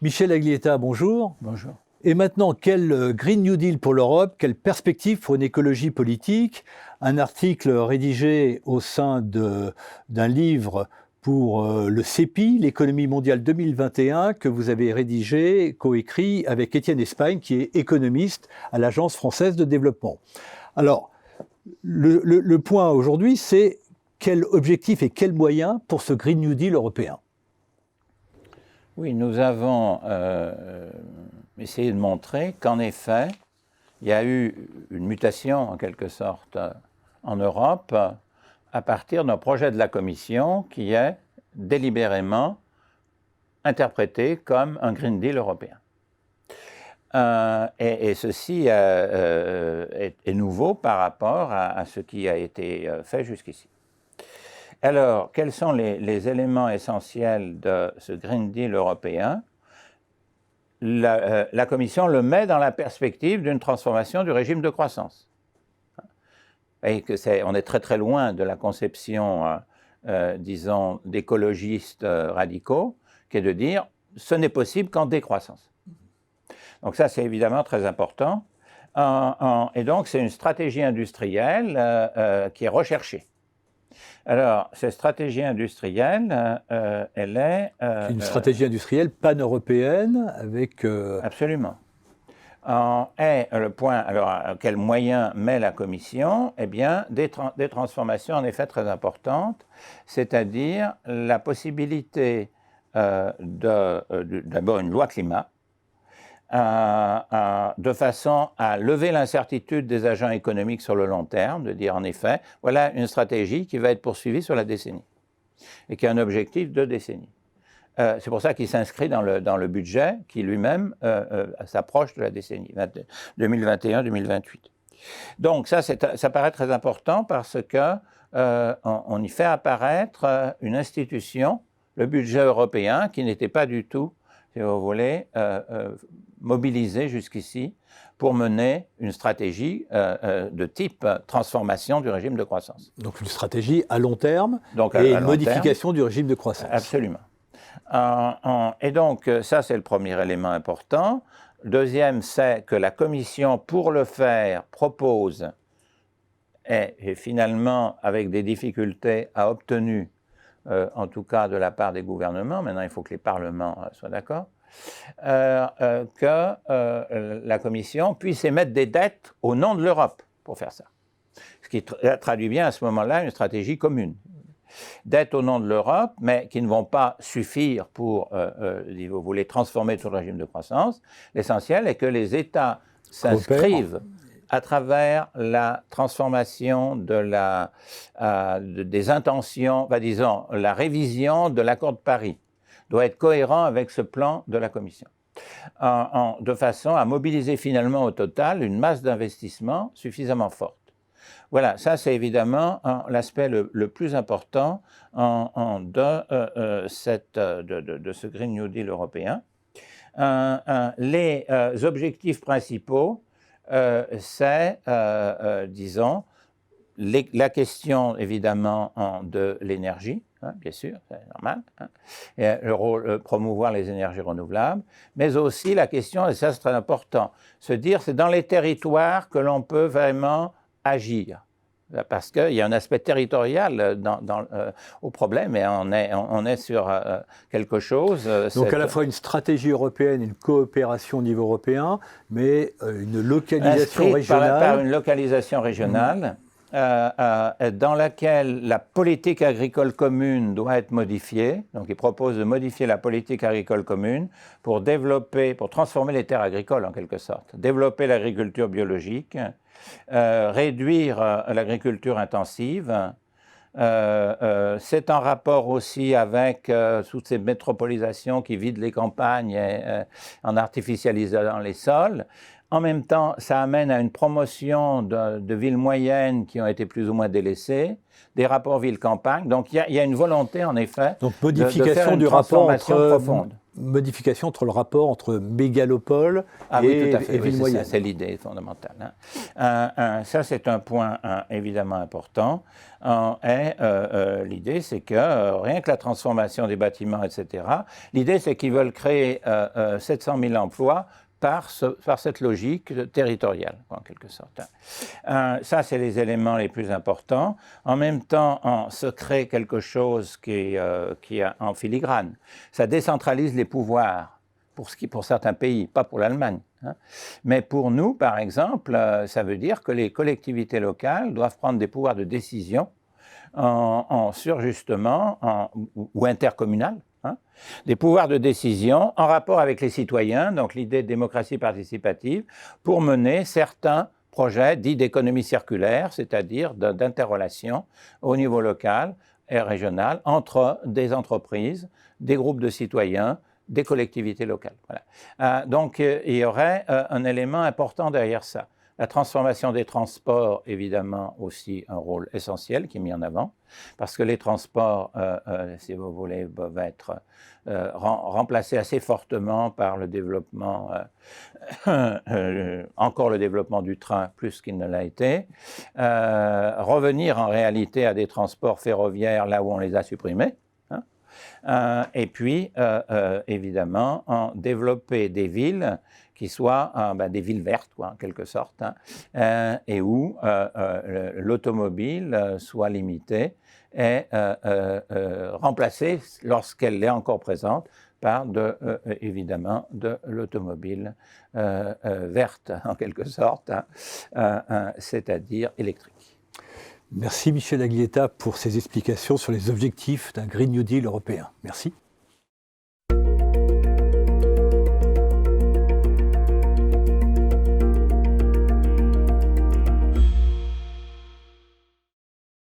Michel Aglietta, bonjour. Bonjour. Et maintenant, quel Green New Deal pour l'Europe? Quelle perspective pour une écologie politique? Un article rédigé au sein d'un livre pour le CEPI, l'économie mondiale 2021, que vous avez rédigé, coécrit avec Étienne Espagne, qui est économiste à l'Agence française de développement. Alors, le point aujourd'hui, c'est quel objectif et quels moyens pour ce Green New Deal européen? Oui, nous avons essayé de montrer qu'en effet, il y a eu une mutation, en quelque sorte, en Europe, à partir d'un projet de la Commission qui est délibérément interprété comme un Green Deal européen. Et ceci est nouveau par rapport à ce qui a été fait jusqu'ici. Alors, quels sont les éléments essentiels de ce Green Deal européen? La Commission le met dans la perspective d'une transformation du régime de croissance. Et on est très très loin de la conception, disons, d'écologistes radicaux, qui est de dire ce n'est possible qu'en décroissance. Donc ça, c'est évidemment très important. Et donc, c'est une stratégie industrielle qui est recherchée. Alors, cette stratégie industrielle, elle est... une stratégie industrielle pan-européenne avec... Absolument. Et le point, alors, quels moyens met la Commission? Eh bien, des transformations en effet très importantes, c'est-à-dire la possibilité d'abord une loi climat, de façon à lever l'incertitude des agents économiques sur le long terme, de dire en effet, voilà une stratégie qui va être poursuivie sur la décennie et qui a un objectif de décennie. C'est pour ça qu'il s'inscrit dans le budget qui lui-même s'approche de la décennie 2021-2028. Donc ça paraît très important parce qu'on y fait apparaître une institution, le budget européen, qui n'était pas du tout, si vous voulez, mobilisé jusqu'ici pour mener une stratégie de type transformation du régime de croissance. Donc une stratégie à long terme donc, et une modification du régime de croissance. Absolument. Et donc ça, c'est le premier élément important. Deuxième, c'est que la Commission, pour le faire, propose, et finalement, avec des difficultés, a obtenu, en tout cas de la part des gouvernements, maintenant il faut que les parlements soient d'accord, que la Commission puisse émettre des dettes au nom de l'Europe pour faire ça. Ce qui traduit bien à ce moment-là une stratégie commune. Dettes au nom de l'Europe, mais qui ne vont pas suffire pour, si vous voulez, transformer tout le régime de croissance. L'essentiel est que les États s'inscrivent à travers la transformation des intentions, disons, la révision de l'accord de Paris doit être cohérent avec ce plan de la Commission, de façon à mobiliser finalement au total une masse d'investissement suffisamment forte. Voilà, ça c'est évidemment l'aspect le plus important de ce Green New Deal européen. Les objectifs principaux, c'est, disons, la question évidemment de l'énergie, bien sûr, c'est normal, et le rôle, promouvoir les énergies renouvelables, mais aussi la question, et ça c'est très important, se dire c'est dans les territoires que l'on peut vraiment agir. Parce qu'il y a un aspect territorial au problème et on est sur quelque chose. Donc à la fois une stratégie européenne, une coopération au niveau européen, mais une localisation régionale. Par une localisation régionale dans laquelle la politique agricole commune doit être modifiée. Donc il propose de modifier la politique agricole commune pour transformer les terres agricoles en quelque sorte, développer l'agriculture biologique, réduire l'agriculture intensive. C'est en rapport aussi avec toutes ces métropolisations qui vident les campagnes en artificialisant les sols. En même temps, ça amène à une promotion de villes moyennes qui ont été plus ou moins délaissées, des rapports ville-campagne. Donc il y a une volonté, en effet, donc, modification de faire une du transformation rapport profonde. modification entre le rapport entre mégalopole oui, tout à et fait. ville moyenne. C'est l'idée fondamentale. Ça, c'est un point évidemment important. L'idée, c'est que rien que la transformation des bâtiments, etc., l'idée, c'est qu'ils veulent créer 700 000 emplois par cette logique territoriale, en quelque sorte. Ça, c'est les éléments les plus importants. En même temps, se crée quelque chose qui est en filigrane. Ça décentralise les pouvoirs pour certains pays, pas pour l'Allemagne. Mais pour nous, par exemple, ça veut dire que les collectivités locales doivent prendre des pouvoirs de décision ou intercommunal, des pouvoirs de décision en rapport avec les citoyens, donc l'idée de démocratie participative, pour mener certains projets dits d'économie circulaire, c'est-à-dire d'interrelation au niveau local et régional entre des entreprises, des groupes de citoyens, des collectivités locales. Voilà. Donc il y aurait un élément important derrière ça. La transformation des transports, évidemment, aussi un rôle essentiel qui est mis en avant, parce que les transports, si vous voulez, peuvent être remplacés assez fortement par le développement, encore le développement du train plus qu'il ne l'a été, revenir en réalité à des transports ferroviaires là où on les a supprimés, et puis, évidemment, développer des villes qui soient des villes vertes, en quelque sorte, et où l'automobile soit limitée et remplacée, lorsqu'elle est encore présente, par évidemment de l'automobile verte, en quelque sorte, c'est-à-dire électrique. Merci Michel Aglietta pour ces explications sur les objectifs d'un Green New Deal européen. Merci.